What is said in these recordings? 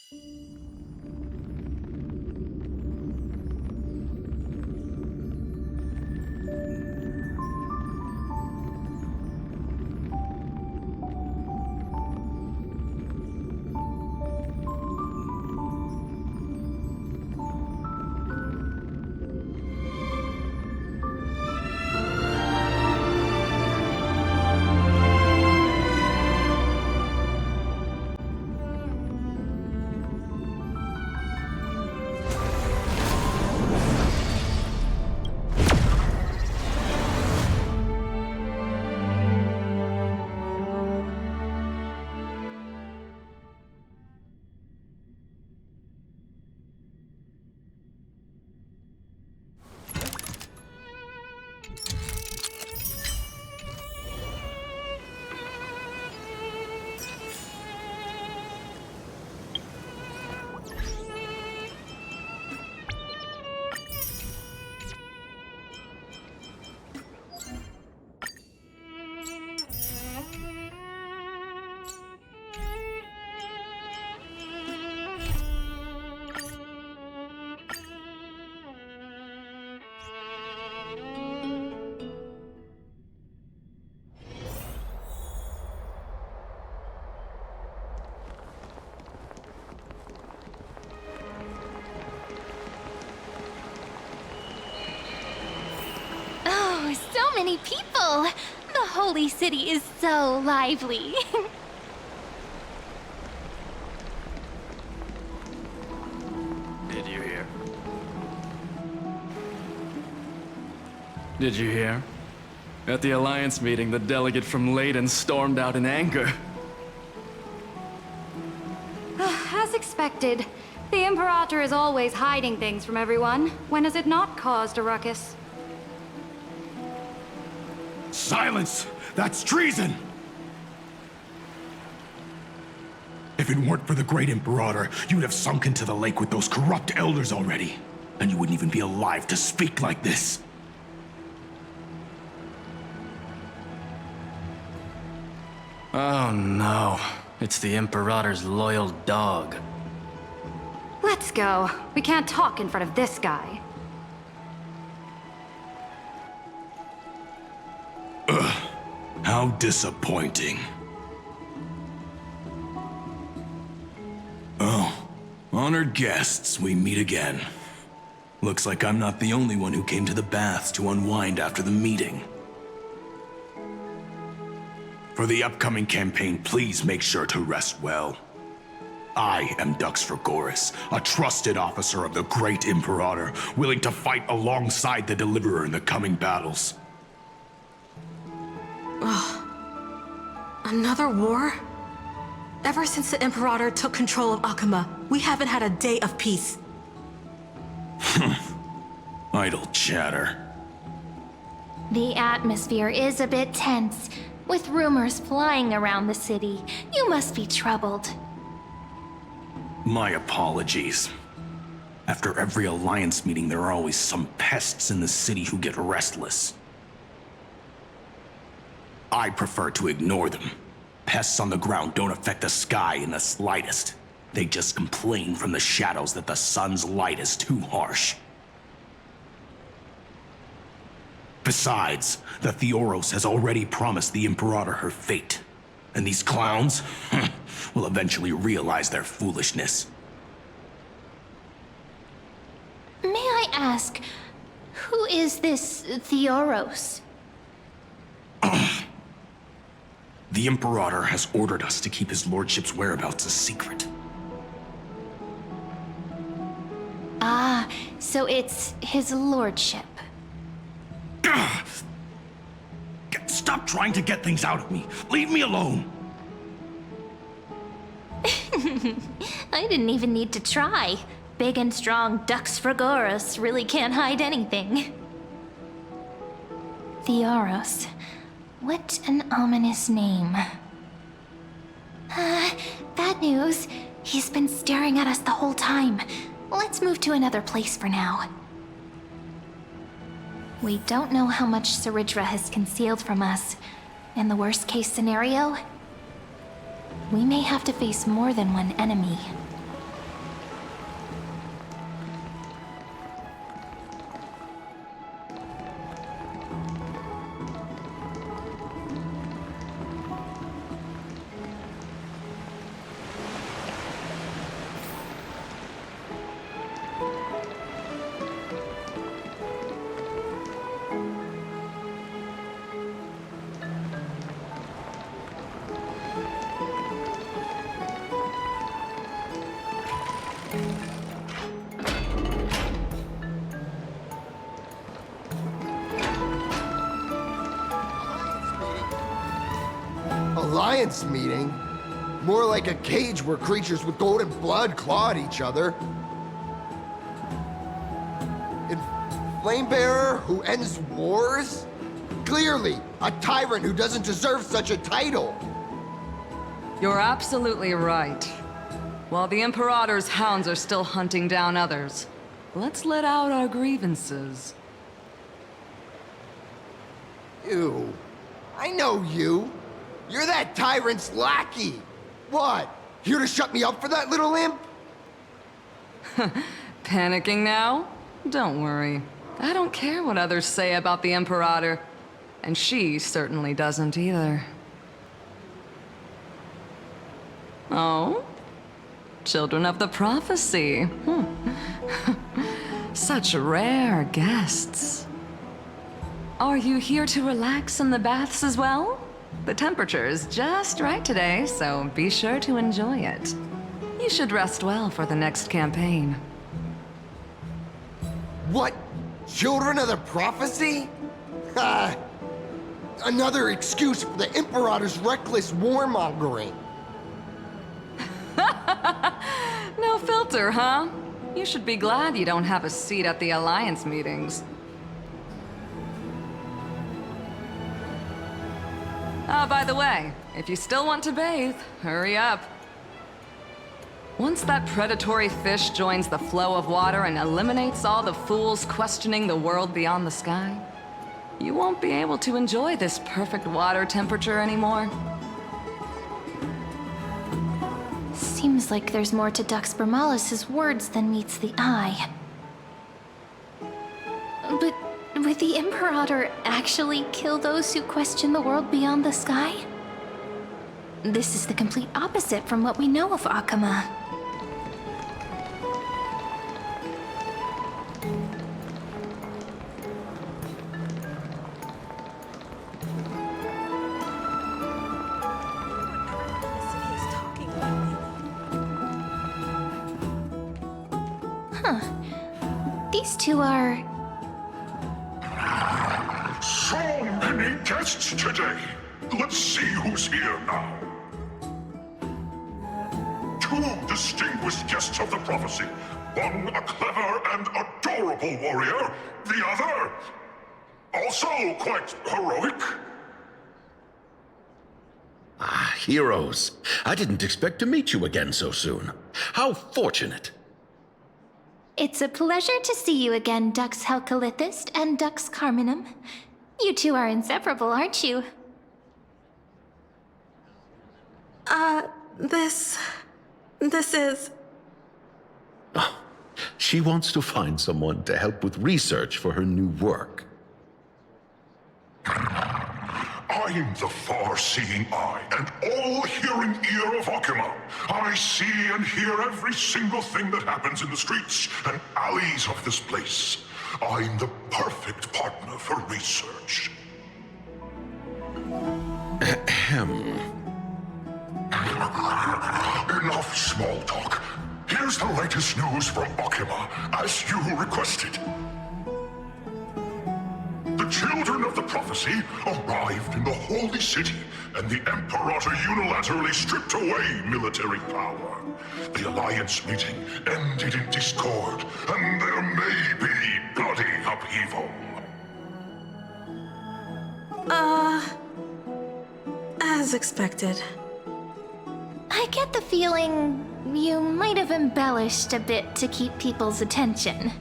So many people! The holy city is so lively. Did you hear? Did you hear? At the Alliance meeting, the delegate from Leyden stormed out in anger. As expected. The Imperator is always hiding things from everyone. When has it not caused a ruckus? Silence! That's treason! If it weren't for the Great Imperator, you'd have sunk into the lake with those corrupt elders already. And you wouldn't even be alive to speak like this. Oh no. It's the Imperator's loyal dog. Let's go. We can't talk in front of this guy. How disappointing. Oh, honored guests, we meet again. Looks like I'm not the only one who came to the baths to unwind after the meeting. For the upcoming campaign, please make sure to rest well. I am Dux Fregoris, a trusted officer of the Great Imperator, willing to fight alongside the Deliverer in the coming battles. Another war? Ever since the Imperator took control of Akuma, we haven't had a day of peace. Idle chatter. The atmosphere is a bit tense, with rumors flying around the city. You must be troubled. My apologies. After every Alliance meeting, there are always some pests in the city who get restless. I prefer to ignore them. Pests on the ground don't affect the sky in the slightest. They just complain from the shadows that the sun's light is too harsh. Besides, the Theoros has already promised the Imperator her fate. And these clowns will eventually realize their foolishness. May I ask, who is this Theoros? The Imperator has ordered us to keep his lordship's whereabouts a secret. Ah, so it's his lordship. Stop trying to get things out of me. Leave me alone. I didn't even need to try. Big and strong Dux Fregoris really can't hide anything. Theoros. What an ominous name. Bad news. He's been staring at us the whole time. Let's move to another place for now. We don't know how much Saridra has concealed from us. In the worst case scenario, we may have to face more than one enemy. Alliance meeting. More like a cage where creatures with golden blood claw at each other. And Flamebearer who ends wars? Clearly, a tyrant who doesn't deserve such a title. You're absolutely right. While the Imperator's hounds are still hunting down others, let's let out our grievances. You. I know you. You're that tyrant's lackey. What? Here to shut me up for that little imp? Panicking now? Don't worry. I don't care what others say about the Imperator. And she certainly doesn't either. Oh? Children of the Prophecy. Such rare guests. Are you here to relax in the baths as well? The temperature is just right today, so be sure to enjoy it. You should rest well for the next campaign. What? Children of the Prophecy? Another excuse for the Imperator's reckless warmongering. No filter, huh? You should be glad you don't have a seat at the Alliance meetings. By the way, if you still want to bathe, hurry up. Once that predatory fish joins the flow of water and eliminates all the fools questioning the world beyond the sky, you won't be able to enjoy this perfect water temperature anymore. Seems like there's more to Dux Bramalis's words than meets the eye. But would the Imperator actually kill those who question the world beyond the sky? This is the complete opposite from what we know of Akama. These two are... So many guests today. Let's see who's here now. Two distinguished guests of the Prophecy. One a clever and adorable warrior. The other, also quite heroic. Heroes. I didn't expect to meet you again so soon. How fortunate. It's a pleasure to see you again, Dux Helcalithist and Dux Carminum. You two are inseparable, aren't you? This is... Oh, she wants to find someone to help with research for her new work. I'm the far-seeing eye and all-hearing ear of Akama. I see and hear every single thing that happens in the streets and alleys of this place. I'm the perfect partner for research. Enough small talk. Here's the latest news from Akama, as you requested. The children of the Prophecy arrived in the Holy City, and the Imperator unilaterally stripped away military power. The Alliance meeting ended in discord, and there may be bloody upheaval. As expected. I get the feeling you might have embellished a bit to keep people's attention.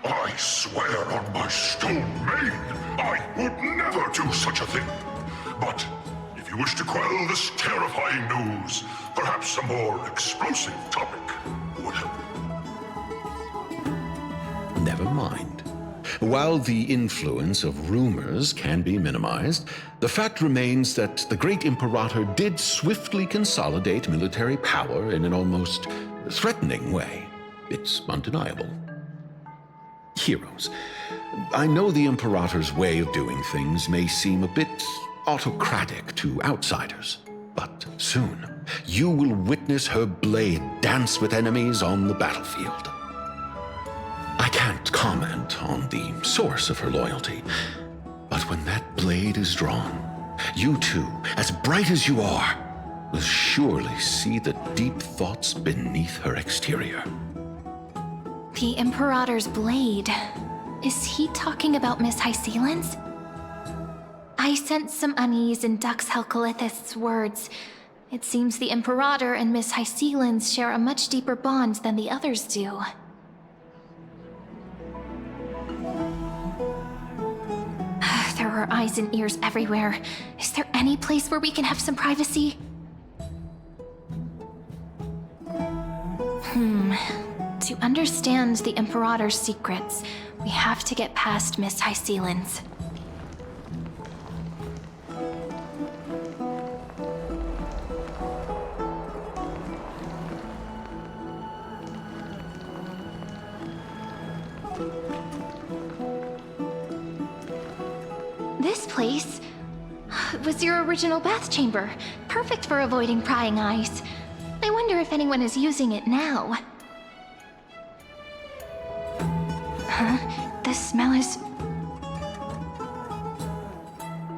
I swear on my stone maid, I would never do such a thing. But if you wish to quell this terrifying news, perhaps a more explosive topic would help. Never mind. While the influence of rumors can be minimized, the fact remains that the great Imperator did swiftly consolidate military power in an almost threatening way. It's undeniable. Heroes. I know the Imperator's way of doing things may seem a bit autocratic to outsiders, but soon you will witness her blade dance with enemies on the battlefield. I can't comment on the source of her loyalty, but when that blade is drawn, You too, as bright as you are, will surely see the deep thoughts beneath her exterior. The Imperator's blade. Is he talking about Miss Hysealin's? I sense some unease in Dux Helcolith's words. It seems the Imperator and Miss Hysealin's share a much deeper bond than the others do. There are eyes and ears everywhere. Is there any place where we can have some privacy? To understand the Imperator's secrets, we have to get past Miss Hysealin's. This place was your original bath chamber, perfect for avoiding prying eyes. I wonder if anyone is using it now. Huh? The smell is...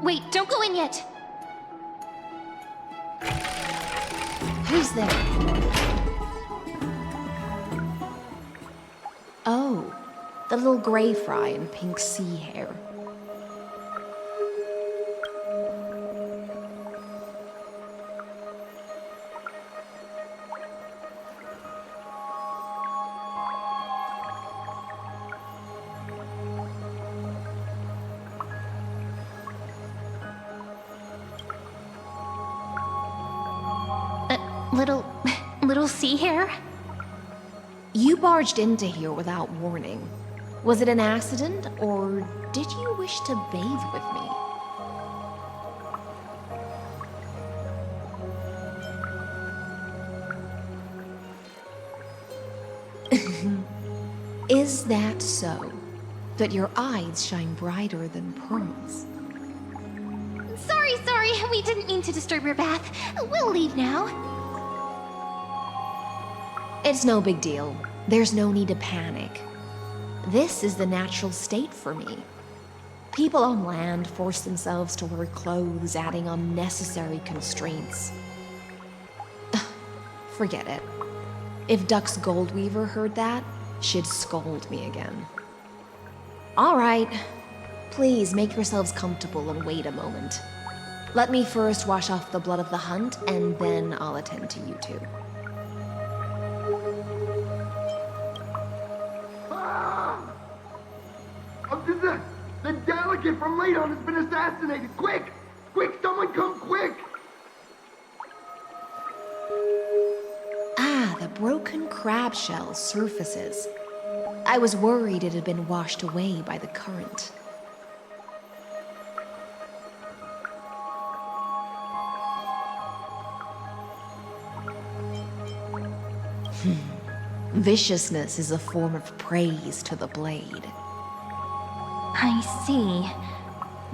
Wait, don't go in yet! Who's there? Oh, the little gray fry in pink sea hair. Little sea hair? You barged into here without warning. Was it an accident, or did you wish to bathe with me? Is that so? That your eyes shine brighter than pearls? Sorry, we didn't mean to disturb your bath. We'll leave now. It's no big deal. There's no need to panic. This is the natural state for me. People on land force themselves to wear clothes, adding unnecessary constraints. Forget it. If Dux Goldweaver heard that, she'd scold me again. All right. Please make yourselves comfortable and wait a moment. Let me first wash off the blood of the hunt, and then I'll attend to you two. The delegate from Ladon has been assassinated! Quick! Quick, someone come quick! Ah, the broken crab shell surfaces. I was worried it had been washed away by the current. Viciousness is a form of praise to the blade. I see.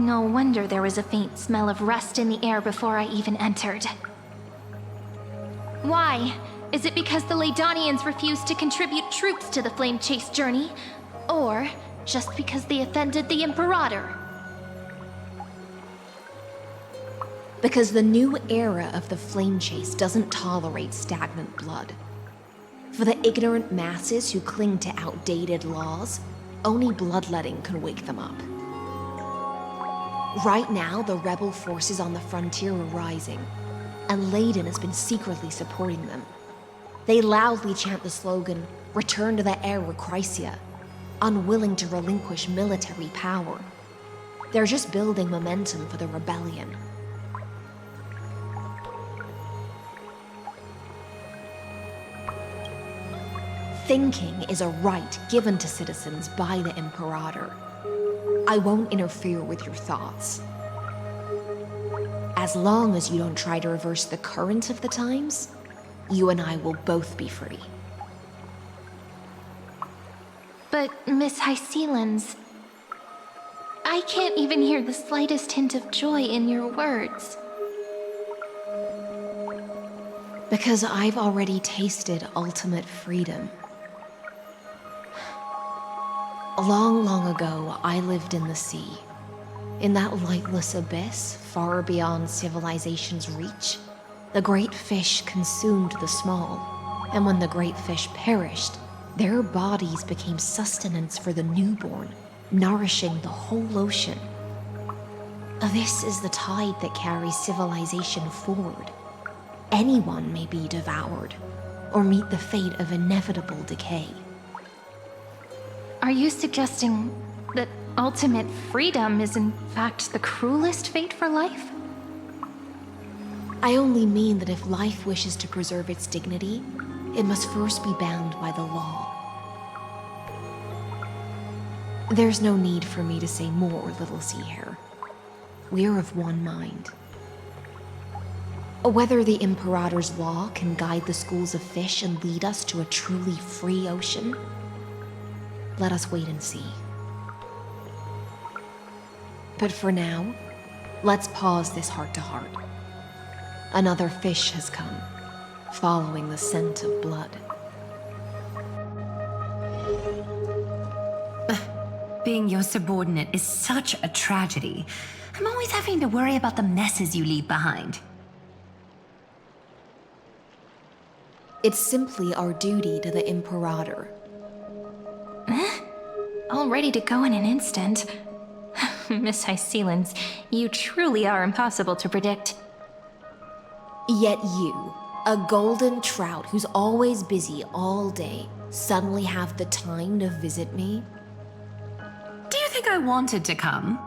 No wonder there was a faint smell of rust in the air before I even entered. Why? Is it because the Ladonians refused to contribute troops to the Flame Chase journey? Or just because they offended the Imperator? Because the new era of the Flame Chase doesn't tolerate stagnant blood. For the ignorant masses who cling to outdated laws, only bloodletting can wake them up. Right now, the rebel forces on the frontier are rising, and Ladon has been secretly supporting them. They loudly chant the slogan, "Return to the Era Chrysia," unwilling to relinquish military power. They're just building momentum for the rebellion. Thinking is a right given to citizens by the Imperator. I won't interfere with your thoughts. As long as you don't try to reverse the current of the times, you and I will both be free. But Miss Hysealin's... I can't even hear the slightest hint of joy in your words. Because I've already tasted ultimate freedom. Long, long ago, I lived in the sea. In that lightless abyss, far beyond civilization's reach, the great fish consumed the small, and when the great fish perished, their bodies became sustenance for the newborn, nourishing the whole ocean. This is the tide that carries civilization forward. Anyone may be devoured, or meet the fate of inevitable decay. Are you suggesting that ultimate freedom is in fact the cruelest fate for life? I only mean that if life wishes to preserve its dignity, it must first be bound by the law. There's no need for me to say more, Little Sea Hare. We're of one mind. Whether the Imperator's law can guide the schools of fish and lead us to a truly free ocean, let us wait and see. But for now, let's pause this heart-to-heart. Another fish has come, following the scent of blood. Being your subordinate is such a tragedy. I'm always having to worry about the messes you leave behind. It's simply our duty to the Imperator. All ready to go in an instant. Miss Hysealans, you truly are impossible to predict. Yet you, a golden trout who's always busy all day, suddenly have the time to visit me? Do you think I wanted to come?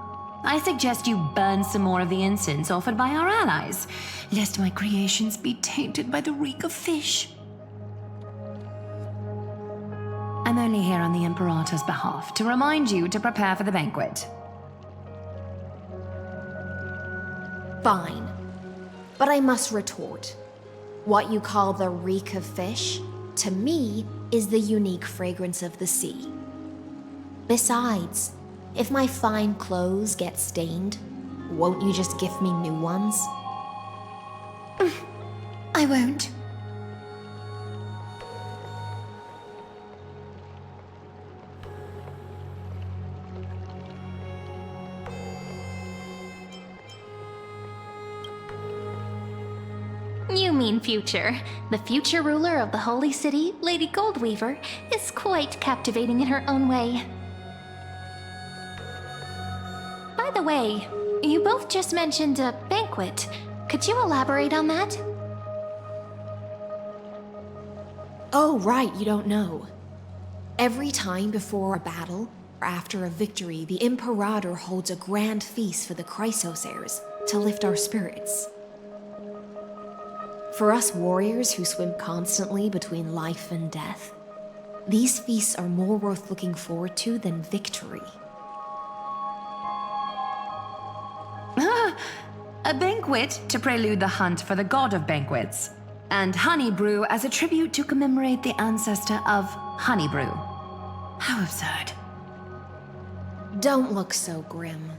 I suggest you burn some more of the incense offered by our allies, lest my creations be tainted by the reek of fish. I'm only here on the Imperator's behalf to remind you to prepare for the banquet. Fine. But I must retort. What you call the reek of fish, to me, is the unique fragrance of the sea. Besides, if my fine clothes get stained, won't you just gift me new ones? I won't. You mean future. The future ruler of the Holy City, Lady Goldweaver, is quite captivating in her own way. By the way, you both just mentioned a banquet. Could you elaborate on that? Oh, right, you don't know. Every time before a battle, or after a victory, the Imperator holds a grand feast for the Chrysos heirs to lift our spirits. For us warriors who swim constantly between life and death, these feasts are more worth looking forward to than victory. A banquet to prelude the hunt for the god of banquets, and honey brew as a tribute to commemorate the ancestor of honey brew. How absurd. Don't look so grim.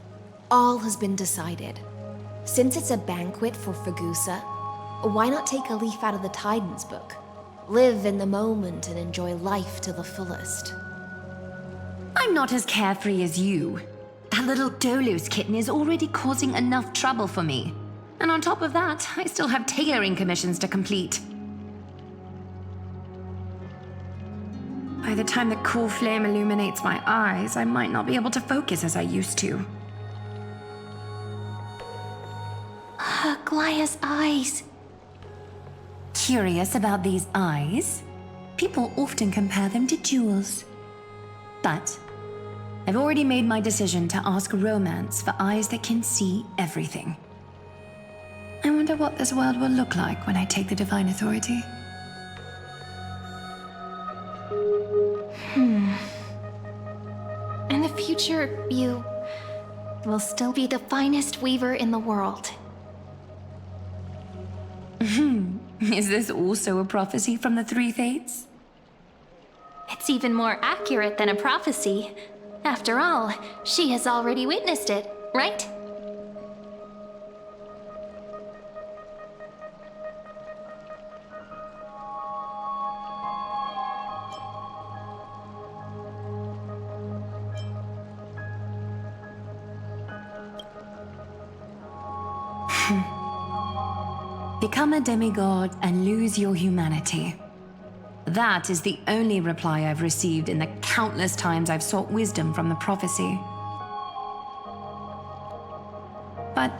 All has been decided. Since it's a banquet for Fagusa, why not take a leaf out of the Titan's book? Live in the moment and enjoy life to the fullest. I'm not as carefree as you. That little Dolos kitten is already causing enough trouble for me. And on top of that, I still have tailoring commissions to complete. By the time the cool flame illuminates my eyes, I might not be able to focus as I used to. Glaya's eyes. Curious about these eyes? People often compare them to jewels. But I've already made my decision to ask Romance for eyes that can see everything. I wonder what this world will look like when I take the Divine Authority. In the future, you will still be the finest weaver in the world. Is this also a prophecy from the Three Fates? It's even more accurate than a prophecy. After all, she has already witnessed it, right? Become a demigod and lose your humanity. That is the only reply I've received in the countless times I've sought wisdom from the prophecy. But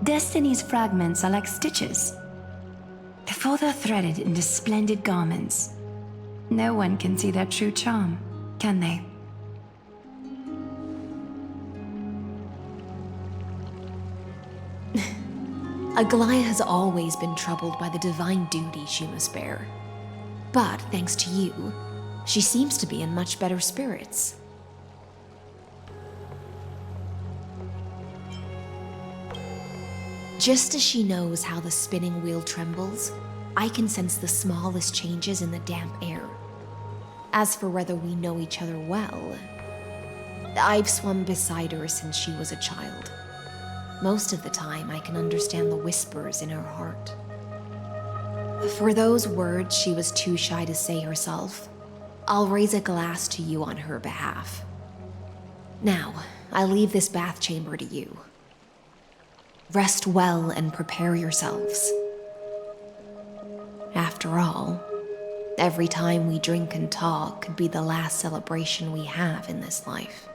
Destiny's fragments are like stitches. Before they're threaded into splendid garments, no one can see their true charm, can they? Aglaia has always been troubled by the divine duty she must bear. But thanks to you, she seems to be in much better spirits. Just as she knows how the spinning wheel trembles, I can sense the smallest changes in the damp air. As for whether we know each other well, I've swum beside her since she was a child. Most of the time, I can understand the whispers in her heart. For those words she was too shy to say herself, I'll raise a glass to you on her behalf. Now, I leave this bath chamber to you. Rest well and prepare yourselves. After all, every time we drink and talk could be the last celebration we have in this life.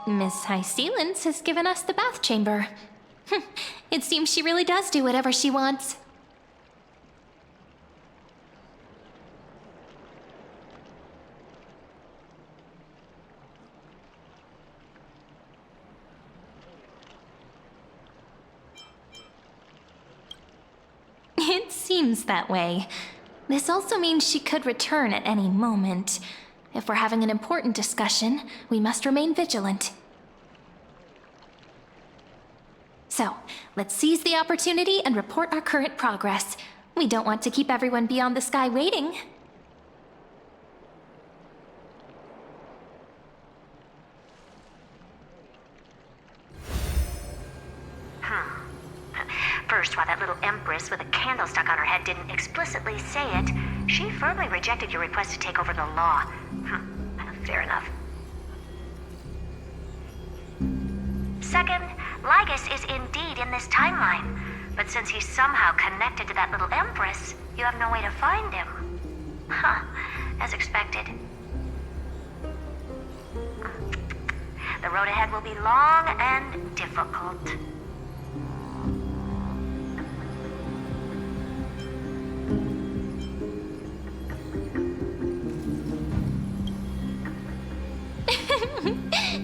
Miss High Sealance has given us the bath chamber. It seems she really does do whatever she wants. It seems that way. This also means she could return at any moment. If we're having an important discussion, we must remain vigilant. So, let's seize the opportunity and report our current progress. We don't want to keep everyone beyond the sky waiting. First, while that little empress with a candle stuck on her head didn't explicitly say it, she firmly rejected your request to take over the law. Fair enough. Second, Lygus is indeed in this timeline, but since he's somehow connected to that little empress, you have no way to find him. As expected. The road ahead will be long and difficult.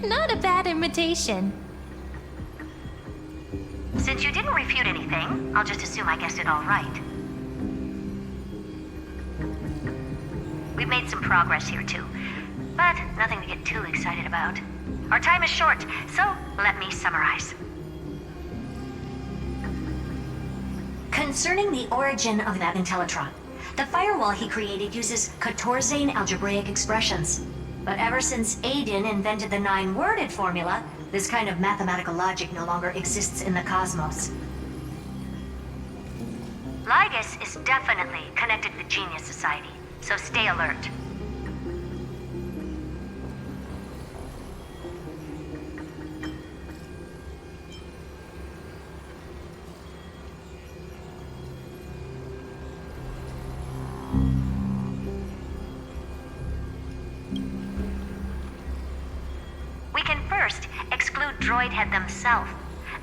Not a bad invitation. Since you didn't refute anything, I'll just assume I guessed it all right. We've made some progress here too, but nothing to get too excited about. Our time is short, so let me summarize. Concerning the origin of that Intellitron, the firewall he created uses Catorzane algebraic expressions. But ever since Aiden invented the 9-worded formula, this kind of mathematical logic no longer exists in the cosmos. Lygus is definitely connected to the Genius Society, so stay alert. First, exclude Droidhead themselves.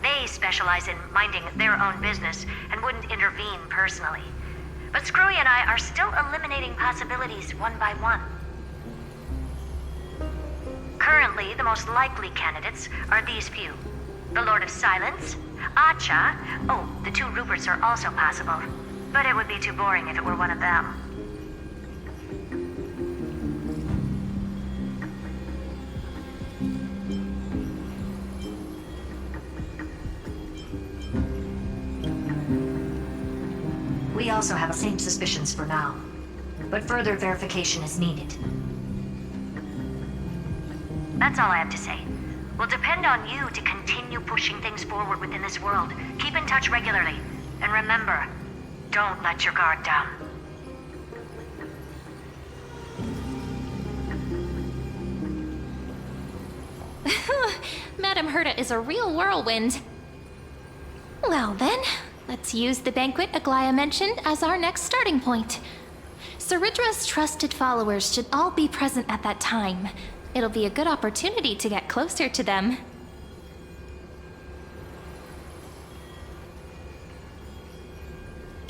They specialize in minding their own business and wouldn't intervene personally. But Screwy and I are still eliminating possibilities one by one. Currently, the most likely candidates are these few. The Lord of Silence, Acha. Oh, the 2 Ruperts are also possible. But it would be too boring if it were one of them. We also have the same suspicions for now, but further verification is needed. That's all I have to say. We'll depend on you to continue pushing things forward within this world. Keep in touch regularly. And remember, don't let your guard down. Madame Herta is a real whirlwind. Well then, let's use the banquet Aglaya mentioned as our next starting point. Ceridra's trusted followers should all be present at that time. It'll be a good opportunity to get closer to them.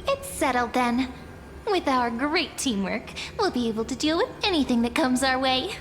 It's settled then. With our great teamwork, we'll be able to deal with anything that comes our way.